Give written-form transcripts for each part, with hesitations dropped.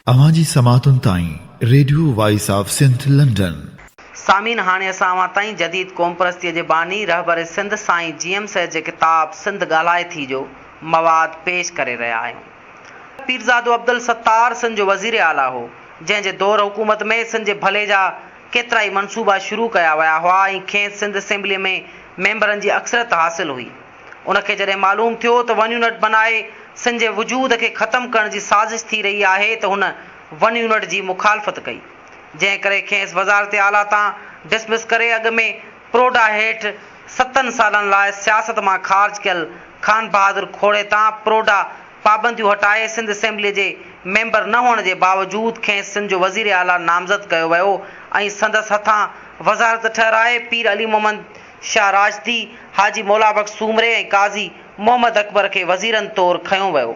अवांजी समातुन ताईं radio voice of Sindh London. सामीन हाणे असां अवां ताईं जदीद क़ौम परस्तीअ जे बानी रहबर सिंध साईं जीएम सैद जे किताब सिंध ॻाल्हाए थी जो मवाद पेश करे रहिया आहियूं। पीरज़ादो अब्दुल सत्तार सिंध जो वज़ीर आला हो, जंहिंजे दौर हुकूमत में सिंध जे भले जा केतिरा ई मनसूबा शुरू कया विया हुआ ऐं खेसि सिंध असेंबलीअ में मेंबरनि जी अक्सरियत हासिल हुई। उनखे जॾहिं मालूम थियो त वन यूनिट बनाए सिंध जे वजूद खे ख़तमु करण जी साज़िश थी रही आहे त हुन वन यूनिट जी मुखालफ़त कई, जंहिं करे खेसि वज़ारत आला तां डिसमिस करे अॻु में प्रोडा हेठि 7 सालनि लाइ सियासत मां ख़ारिज कयल खान बहादुर खोड़े तां प्रोडा पाबंदियूं हटाए सिंध असेंबलीअ जे मेंबर न हुअण जे बावजूदि खेसि सिंध जो वज़ीर आला नामज़द कयो वियो ऐं संदसि हथां वज़ारत ठहिराए पीर अली मोहम्मद शाह राजदी, हाजी मौला बख्श सूमरे ऐं काज़ी मोहम्मद अकबर खे वज़ीरनि तौरु खंयो वियो।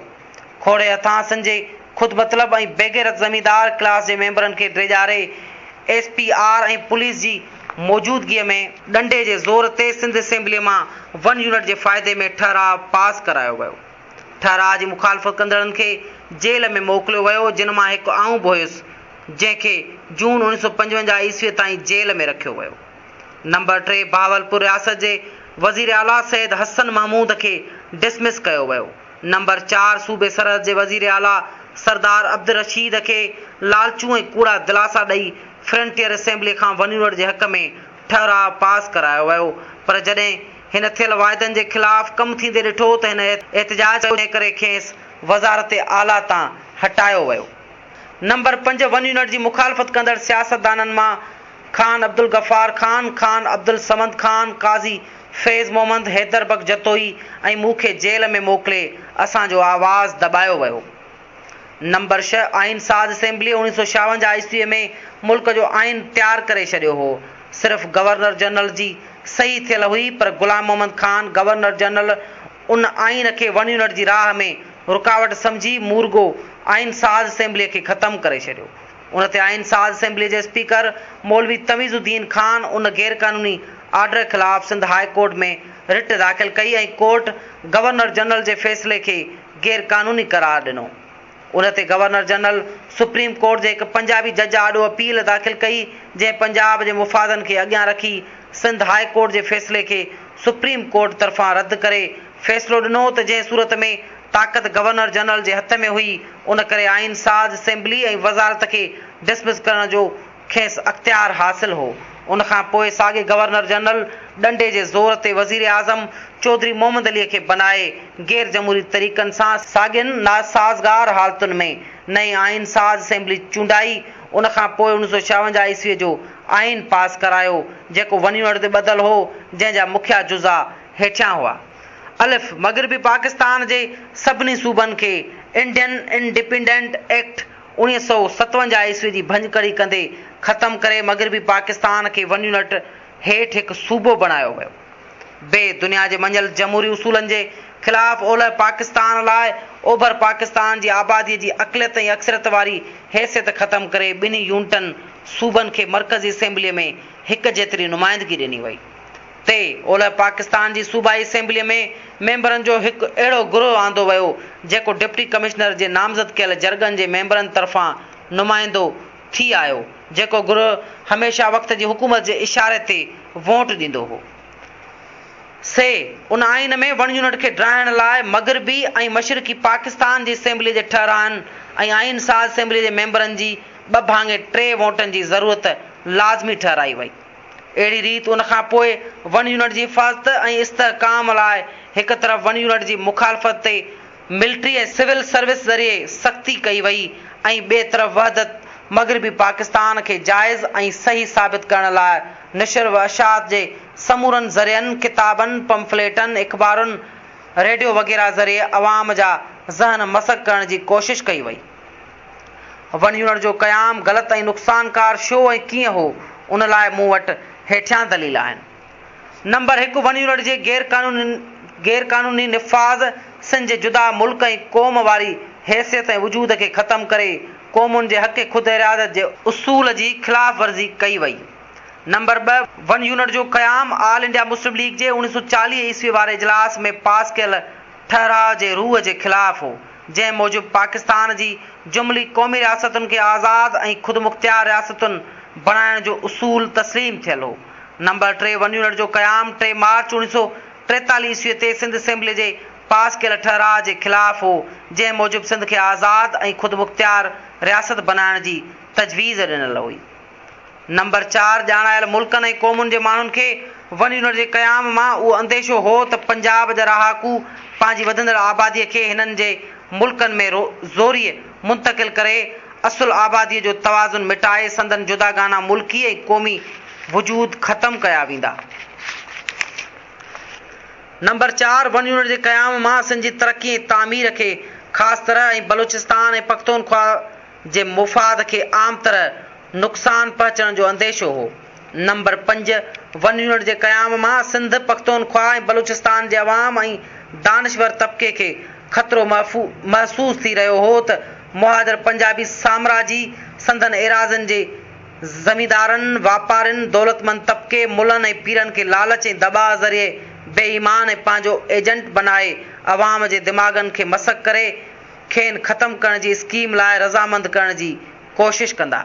खोड़े हथां सिंध जे ख़ुदि मतिलब ऐं बेगैरत ज़मींदार क्लास जे मेंबरनि खे ड्रेजारे SPR ऐं पुलिस जी मौजूदगीअ में डंडे जे ज़ोर ते सिंध असेंबलीअ मां वन यूनिट जे फ़ाइदे में ठहराव पास करायो वियो। ठहराव जी मुखालफ़त कंदड़नि खे जेल में मोकिलियो वियो, जिन मां हिकु आऊं बि हुयुसि, जंहिंखे जून 1955 ईस्वीअ ताईं जेल में रखियो वियो। नंबर 3 बहावलपुर रियासत जे वज़ीर आला सैयद हसन महमूद खे डिसमिस कयो वियो। नंबर 4 सूबे सरहद जे वज़ीर आला सरदार अब्दुल रशीद खे लालचू ऐं कूड़ा दिलासा ॾेई फ्रंटियर असेंबली खां वन यूनिट जे हक़ में ठहराव पास करायो वियो, पर जॾहिं हिन थियल वाइदनि जे ख़िलाफ़ कमु थींदे ॾिठो त हिन एहतिजाज करे खेसि वज़ारत आला तां हटायो वियो। नंबर 5 वन यूनिट जी मुखालफ़त कंदड़ सियासतदाननि मां खान अब्दुल गफ़ार खान, खान अब्दुल समद खान, काज़ी फैज़ मोहम्मद, हैदर बख्श जतोई ऐं मूंखे जेल में मोकिले असांजो आवाज़ दॿायो वियो। नंबर 6 आइन साज़ असेंबली 1956 ईस्वीअ में मुल्क जो आइन तयारु करे छॾियो हो। सिर्फ़ु गवर्नर जनरल जी सही थियल हुई, पर ग़ुलाम मोहम्मद खान गवर्नर जनरल उन आइन खे वन यूनिट जी राह में रुकावट सम्झी मूरगो आइन साज़ असेंबलीअ खे ख़तमु करे छॾियो। उन ते आइन साज़ असेंबलीअ जे स्पीकर मौलवी तमीज़ुद्दीन खान उन गैर क़ानूनी आर्डर ख़िलाफ़ सिंध हाई कोर्ट में रिट दाख़िल कई ऐं कोर्ट गवर्नर जनरल जे फ़ैसिले खे गैर क़ानूनी करार ॾिनो। उन ते गवर्नर जनरल सुप्रीम कोर्ट जे हिकु पंजाबी जज आॾो अपील दाख़िल कई, जंहिं पंजाब जे मुफ़ादनि खे अॻियां रखी सिंध हाई कोर्ट जे फ़ैसिले खे सुप्रीम कोर्ट तरफ़ां रद्द करे फ़ैसिलो ॾिनो त जंहिं सूरत में ताक़त गवर्नर जनरल जे हथ में हुई, उन करे आइन साज़ असेंबली ऐं वज़ारत खे डिसमिस करण जो खेसि अख़्तियार हासिल हो। उन खां पोइ साॻे गवर्नर जनरल डंडे जे ज़ोर ते वज़ीर आज़म चौधरी मोहम्मद अलीअ खे बनाए गैर जमहूरी तरीक़नि सां साॻियुनि नासाज़गार हालतुनि में नई आइन साज़ असेंबली चूंडाई। उन खां पोइ 1956 ईस्वीअ जो आइन पास करायो, जेको वन यूनिट ते ॿधल हो, जंहिंजा मुखिया जुज़ा हेठियां हुआ। अलिफ मग़रिबी पाकिस्तान जे सभिनी सूबनि खे इंडियन इंडिपेंडेंट एक्ट 1957 ईस्वी जी भंजकड़ी कंदे ख़तमु करे मग़रिबी पाकिस्तान खे वन यूनिट हेठि हिकु सूबो बणायो वियो। बे दुनिया जे मंझल जमहूरी उसूलनि जे ख़िलाफ़ ओलह पाकिस्तान लाइ ओभर पाकिस्तान जी आबादीअ जी अक़लियत ऐं अक्सरियत वारी हैसियत ख़तमु करे ॿिन्ही यूनिटनि सूबनि खे मरकज़ी असेंबलीअ में हिकु जेतिरी नुमाइंदगी ॾिनी वई। ते ओलह पाकिस्तान जी सूबाई असेंबलीअ में मेंबरनि जो हिकु अहिड़ो गुरोह आंदो वियो, जेको डिप्टी कमिश्नर जे नामज़द कयल जरगनि जे मेंबरनि तरफ़ां नुमाइंदो थी आयो, जेको गुरोह हमेशह वक़्त जी हुकूमत जे इशारे ते वोट ॾींदो हो। उन आइन में वन यूनिट खे ड्राइण लाइ मग़रिबी ऐं मशरिक़ी पाकिस्तान जी असेंबली जे ठहराइण ऐं आइन साज़ असेंबली जे मेंबरनि जी 2/3 वोटनि जी ज़रूरत लाज़मी ठहराई वई। अहिड़ी रीति उन खां पोइ वन यूनिट जी हिफ़ाज़त ऐं इस्तेहकाम लाइ हिकु तरफ़ वन यूनिट जी मुखालफ़त ते मिलिट्री ऐं सिविल सर्विस ज़रिए सख़्ती कई वई ऐं ॿिए तरफ़ वहदत मग़रिबी पाकिस्तान खे जाइज़ ऐं सही साबित करण लाइ नशर व अशात जे समूरनि ज़रियनि, किताबनि, पंफलेटनि, अख़बारुनि, रेडियो वग़ैरह ज़रिए अवाम जा ज़हन मसक करण जी कोशिश कई वई। वन यूनिट जो क़याम ग़लति ऐं नुक़सानकार छो ऐं कीअं हो, उन लाइ मूं वटि हेठियां दलील आहिनि। नंबर 1 वन यूनिट जे गैर क़ानूनी निफ़ाज़ सिंध जे जुदा मुल्क ऐं क़ौम वारी हैसियत ऐं वजूद खे ख़तमु करे क़ौमुनि जे हक़ ख़ुदि इरादत जे उसूल जी ख़िलाफ़ वर्ज़ी कई वई। नंबर 2 वन यूनिट जो क़याम ऑल इंडिया मुस्लिम लीग जे 1940 ईस्वी वारे इजलास में पास कयल ठहराव जे रूह जे ख़िलाफ़ हो, जंहिं मूजिबि पाकिस्तान जी जुमली क़ौमी रियासतुनि खे आज़ाद ऐं ख़ुदमुख्तियार रियासतुनि बणाइण जो उसूल तस्लीम थियल हो। नंबर 3 वन यूनिट जो क़याम 3 मार्च 1943 ईस्वी ते सिंध असेंबली जे पास कयल ठहराउ जे ख़िलाफ़ हो, जंहिं मूजिबि सिंध खे आज़ाद ऐं ख़ुदमुख्तियार रियासत बणाइण जी तजवीज़ ॾिनल हुई। नंबर 4 ॼाणायल मुल्कनि ऐं क़ौमुनि जे माण्हुनि खे वन यूनिट जे क़याम मां उहो अंदेशो हो त पंजाब जा रहाकू पंहिंजी वधंदड़ आबादीअ खे हिननि जे मुल्कनि में ज़ोरीअ मुंतक़िल करे असुल आबादीअ जो तवाज़ुन मिटाए संदन जुदागाना मुल्की ऐं क़ौमी वजूद ख़तम कया वेंदा। नंबर 4 वन यूनिट जे क़याम मां सिंध जी तरक़ी ऐं तामीर खे ख़ासि तरह ऐं बलूचिस्तान ऐं पख्तूनख्वा जे मुफ़ाद खे आम तरह नुक़सान पहुचण जो अंदेशो हो। नंबर 5 वन यूनिट जे क़याम मां सिंध पख्तूनख्वा ऐं बलूचिस्तान जे अवाम ऐं दानिशवर तबिके खे ख़तरो महसूस थी रहियो हो त मुहाजिर पंजाबी साम्राजी संदन एराज़नि जे ज़मींदारनि वापारियुनि दौलतमंद तबिके मुलनि ऐं पीरनि खे लालच ऐं दॿाउ ज़रिए बेईमान ऐं पंहिंजो एजेंट बनाए अवाम जे दिमाग़नि खे मसक करे खेनि ख़तमु करण जी स्कीम लाइ रज़ामंद करण जी कोशिश कंदा।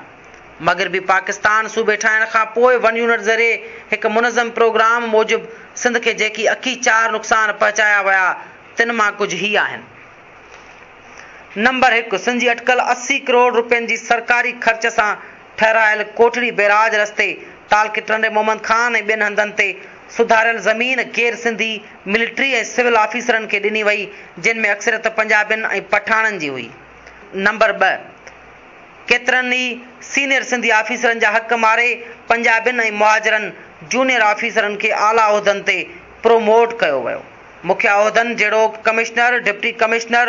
मग़रिबी पाकिस्तान सूबे ठाहिण खां पोइ वन यूनिट ज़रिए हिकु मुनज़म प्रोग्राम मूजिबि सिंध खे जेकी अखी 4 नुक़सान पहुचाया विया तिन मां कुझु ही आहिनि। नंबर 1 सिंध जी अटकल 80 करोड़ रुपयनि जी सरकारी ख़र्च सां ठहिरायल कोठड़ी बैराज रस्ते तालके टंडे मोहम्मद खान ऐं ॿियनि हंधनि ते सुधारियल ज़मीन गैर सिंधी मिलिट्री ऐं सिविल ऑफिसरनि खे ॾिनी वई, जिन में अक्सरियत पंजाबियुनि ऐं पठाणनि जी हुई। नंबर 2 केतिरनि ई सीनियर सिंधी ऑफिसरनि जा हक़ मारे पंजाबियुनि ऐं मुहाजिरनि जूनियर ऑफिसरनि खे आला उहिदनि ते प्रोमोट कयो वियो। मुख्य उहिदनि जहिड़ो कमिश्नर डिप्टी कमिश्नर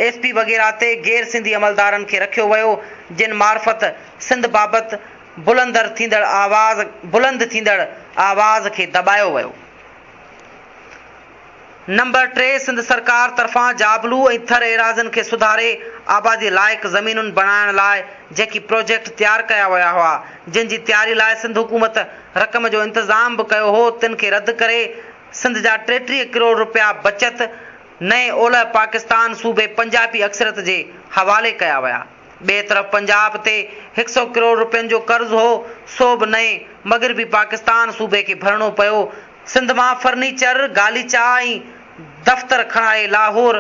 SP वग़ैरह ते गैर सिंधी अमलदारनि खे रखियो वियो, जिन मार्फत सिंध बाबति बुलंद थींदड़ आवाज़ खे दॿायो वियो। नंबर 3 सिंध सरकार तरफ़ां जाबलू ऐं थर एराज़नि खे सुधारे आबादी लाइक़ ज़मीनुनि बणाइण लाइ जेकी प्रोजेक्ट तयारु कया विया हुआ, जिन जी तयारी लाइ सिंध हुकूमत रक़म जो इंतज़ाम बि कयो हो, तिन खे रद्द करे सिंध जा 33 करोड़ रुपया बचत नए ओलह पाकिस्तान सूबे पंजाबी अक्सरियत जे हवाले कया विया। ॿिए तरफ़ पंजाब ते 100 करोड़ रुपयनि जो कर्ज़ु हो, सो बि नए मग़रिबी पाकिस्तान सूबे खे भरणो पियो। सिंध मां फर्नीचर गालीचा ऐं दफ़्तर खणाए लाहौर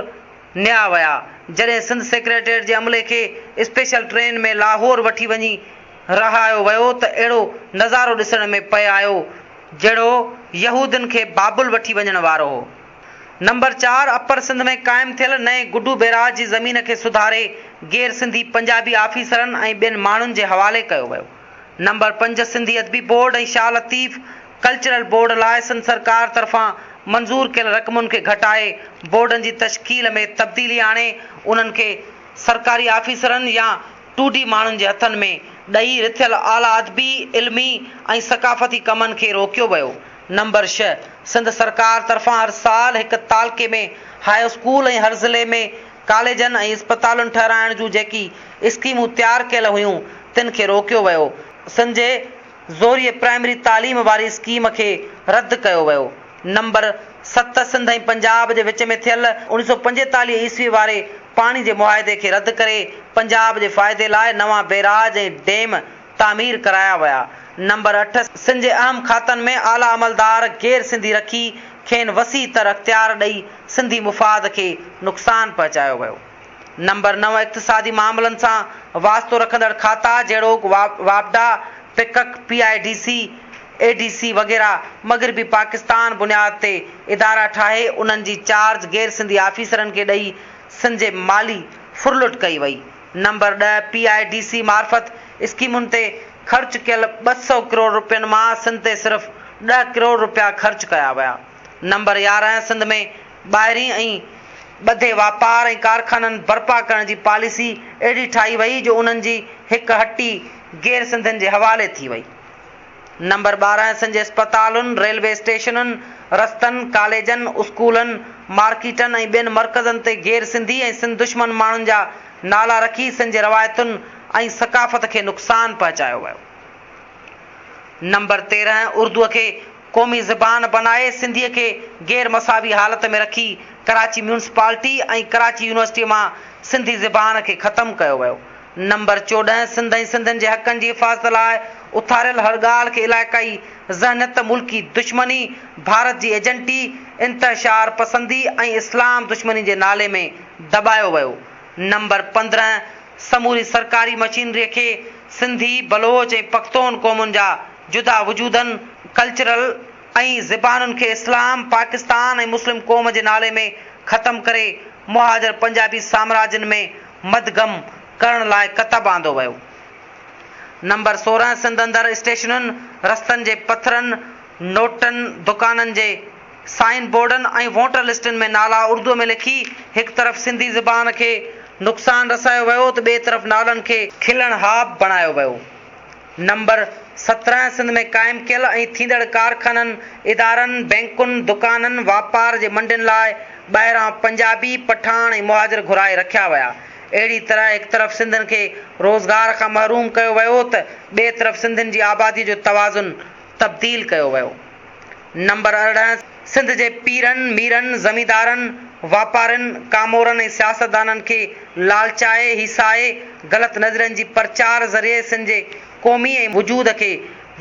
निया विया, जॾहिं सिंध सेक्रेटेरिएट जे अमले खे स्पेशल ट्रेन में लाहौर वठी वञी रहायो वियो त अहिड़ो नज़ारो ॾिसण में पिए आयो जहिड़ो यहूदियुनि खे बाबुल वठी वञण वारो हो। नंबर 4 अपर सिंध में क़ाइमु थियल नए गुड्डू बैराज जी ज़मीन खे सुधारे गैर सिंधी पंजाबी ऑफिसरनि ऐं ॿियनि माण्हुनि जे हवाले कयो वियो। नंबर 5 सिंधी अदबी बोर्ड ऐं शाह लतीफ़ कल्चरल बोर्ड लाइ सिंध सरकार तरफ़ां मंज़ूर कयल रक़मुनि खे घटाए बोर्डनि जी तश्कील में तब्दीली आणे उन्हनि खे सरकारी ऑफिसरनि या 2D माण्हुनि जे हथनि में ॾेई रिथियल आला अदबी इल्मी ऐं सक़ाफ़ती कमनि खे रोकियो वियो। नंबर 6 सिंध सरकार तरफ़ां हर साल हिकु तालके में हाई स्कूल ऐं हर ज़िले में कॉलेजनि ऐं इस्पतालुनि ठहिराइण जूं जेकी स्कीमूं तयारु कयल हुयूं तिन खे रोकियो वियो। सिंध जे ज़ोरीअ प्राइमरी तालीम वारी स्कीम खे रद्द कयो वियो। नंबर 7 सिंध ऐं पंजाब जे विच में थियल 1945 ईस्वी वारे पाणी जे मुआहिदे खे रद्द करे पंजाब जे फ़ाइदे लाइ नवां बैराज ऐं डैम तामीर कराया विया। नंबर 8 सिंध जे अहम खातनि में आला अमलदार गैर सिंधी रखी खेनि वसी तर अख़्तियार ॾेई सिंधी मुफ़ाद खे नुक़सान पहुचायो वियो। नंबर 9 इक़्तिसादी मामलनि सां वास्तो रखंदड़ खाता जहिड़ो वापडा पिकक PIDC ADC वग़ैरह मग़रिबी पाकिस्तान बुनियाद ते इदारा ठाहे उन्हनि जी चार्ज गैर सिंधी ऑफिसरनि खे ॾेई सिंध जे माली फुरलुट कई वई। नंबर 10 PIDC मार्फत स्कीमुनि ते ख़र्च कयल 200 करोड़ रुपयनि मां सिंध ते सिर्फ़ 10 करोड़ रुपया ख़र्च कया विया। नंबर 11 सिंध में ॿाहिरीं ऐं ॿधे वापार ऐं कारखाननि बर्पा करण जी पॉलिसी अहिड़ी ठाही वई जो उन्हनि जी हिकु हटी गैर सिंधियुनि जे हवाले थी वई। नंबर 12 सिंध जे अस्पतालुनि रेलवे स्टेशननि रस्तनि कॉलेजनि स्कूलनि मार्केटनि ऐं ॿियनि मर्कज़नि ते गैर सिंधी ऐं सिंध दुश्मन माण्हुनि जा नाला रखी सिंध जे रवायतुनि ऐं सक़ाफ़त खे नुक़सान पहुचायो वियो। नंबर 13 उर्दूअ खे क़ौमी ज़बान बनाए सिंधीअ खे गैर मसावी हालत में रखी कराची म्यूनिसिपालिटी ऐं कराची यूनिवर्सिटी मां सिंधी ज़बान खे ख़तमु कयो वियो। नंबर 14 सिंध ऐं सिंधियुनि जे हक़नि जी हिफ़ाज़त लाइ उथारियल हर ॻाल्हि खे इलाइक़ाई ज़हनियत, मुल्की दुश्मनी, भारत जी एजेंटी, इंतशार पसंदी ऐं इस्लाम दुश्मनी जे नाले में दॿायो वियो। नंबर 15 समूरी सरकारी मशीनरीअ खे सिंधी, बलोच ऐं पख्तून क़ौमुनि जा जुदा वजूदनि, कल्चरल ऐं ज़बानुनि खे इस्लाम, पाकिस्तान ऐं मुस्लिम क़ौम जे नाले में ख़तमु करे मुहाजिर पंजाबी साम्राज्यनि में मदगम करण लाइ कतब आंदो वियो। नंबर 16 सिंध अंदरि स्टेशनुनि, रस्तनि जे पथरनि, नोटनि, दुकाननि जे साइन बोर्डनि ऐं वोटर लिस्टनि में नाला उर्दूअ में लिखी हिकु तरफ़ सिंधी ज़बान खे नुक़सान रसायो वियो त ॿिए तरफ़ नालनि खे खिलणहाब बणायो वियो। नंबर 17 सिंध में क़ाइमु कयल ऐं थींदड़ कारखाननि, इदारनि, बैंकुनि, दुकाननि, वापार जे मंडियुनि लाइ ॿाहिरां पंजाबी, पठान ऐं मुहाजिर घुराए रखिया विया। अहिड़ी तरह हिकु तरफ़ सिंधियुनि खे रोज़गार खां महरूम कयो वियो त ॿिए तरफ़ सिंधियुनि जी आबादी जो तवाज़ुन तब्दील कयो वियो। नंबर 18 सिंध जे पीरनि, मीरनि, ज़मींदारनि, वापारियुनि, कामोरनि ऐं सियासतदाननि खे लालचाए, हिसाए, ग़लति नज़रनि जी प्रचार ज़रिए सिंध जे क़ौमी ऐं वजूद खे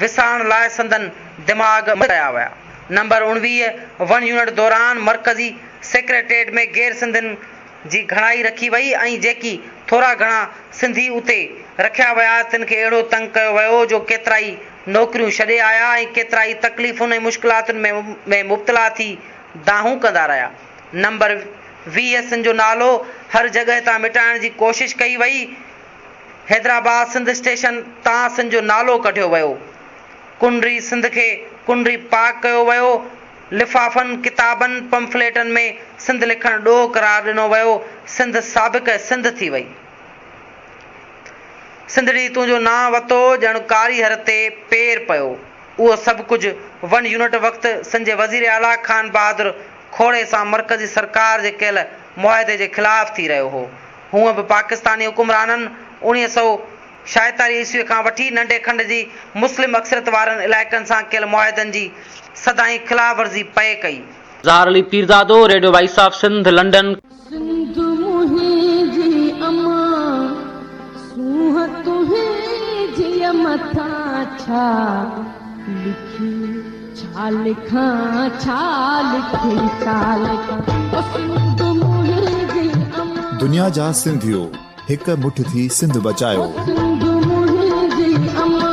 विसारण लाइ संदन दिमाग़ कया विया। नंबर 19 वन यूनिट दौरान मरकज़ी सेक्रेटेरिएट में गैर सिंधियुनि जी घणाई रखी वई ऐं जेकी थोरा घणा सिंधी उते रखिया विया तिन खे अहिड़ो तंग कयो वियो जो केतिराई नौकरियूं छॾे आया ऐं केतिराई तकलीफ़ुनि ऐं मुश्किलातुनि में मुब्तला थी दाहूं कंदा रहिया। नंबर 20 सिंध जो नालो हर जॻह तां मिटाइण जी कोशिशि कई वई। हैदराबाद सिंध स्टेशन तां सिंध जो नालो कढियो वियो। कुंडरी सिंध खे कुंडरी पाक कयो वियो। लिफ़ाफ़नि, किताबनि, पंफलेटनि में सिंध लिखणु ॾोह करार ॾिनो वियो। सिंध साबिक़ सिंध थी वई। सिंधड़ी तुंहिंजो नां वरितो ॼण कारी हर ते पेर पियो। उहो सभु कुझु वन यूनिट वक़्तु सिंध जे वज़ीर आला ख़ान बहादुर खोड़े सां मरकज़ी सरकार जे कयल मुआहदे जे ख़िलाफ़ थी रहियो हो। हूअं बि पाकिस्तानी हुकुमराननि 1946 ईस्वी खां वठी नंढे खंड जी मुस्लिम अक्सरियत वारनि इलाइक़नि सां कयल मुआहदनि जी सदाई ख़िलाफ़ वर्ज़ी पए कई। Zahir Ali Pirzado, radio voice of Sindh, London. सिंध मुंहिंजी अमा सूह तुंहिंजी मथां छा लिखी, छा लिखां, छा लिखी, छा लिखां। सिंध मुंहिंजी अमा, दुनिया जा सिंधियो हिकु मुठ थी सिंध बचायो। सिंध मुंहिंजी अमा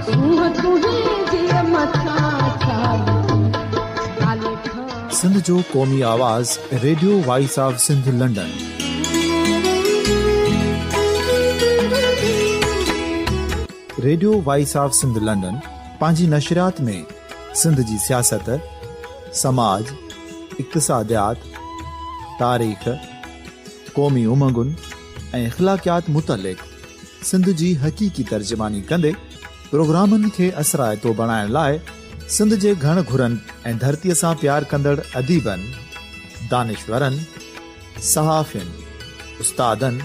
सूह तुंहिंजी मथां छा लिखी, छा लिखां। सिंध जो क़ौमी आवाज़ radio voice of Sindh, London. Radio voice of Sindh London पंहिंजी नशरियात में सिंध जी सियासत, समाज, इक़्तिसादियात, तारीख़, क़ौमी उमंगुनि ऐं अख़लाक़ियात मुतलिक़ सिंध जी हक़ीक़ी तर्जुमानी कंदे प्रोग्रामनि खे असराइतो बणाइण लाइ सिंध जे घण घुरनि ऐं धरतीअ सां प्यार कंदड़ अदीबनि, दानिश्वरनि, सहाफ़ियुनि, उस्तादनि,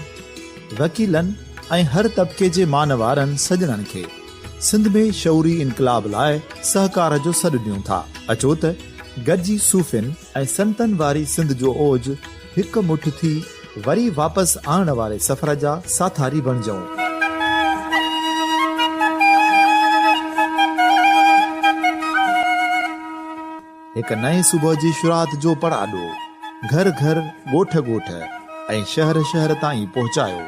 वकीलनि ऐं हर तबिके जे मान वारनि सजणनि खे सिंध में शऊरी इनक़लाब लाइ सहकार जो सॾु ॾियूं था। अचो त गॾिजी सूफ़ियुनि ऐं संतनि वारी सिंध जो ओज हिकु मुठ थी वरी वापसि आणण वारे सफ़र जा साथारी बणिजऊं। हिकु नए सुबुह जी शुरूआत जो पड़ाॾो घर घर, ॻोठ ॻोठ ऐं शहर शहर ताईं पहुचायो।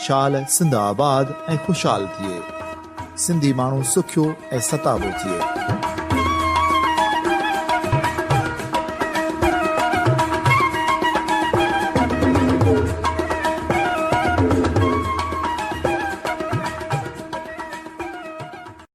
शाल सिंध आबाद ऐं ख़ुशहाल थिए। सिंधी माण्हू सुखियो ऐं सताबो थिए।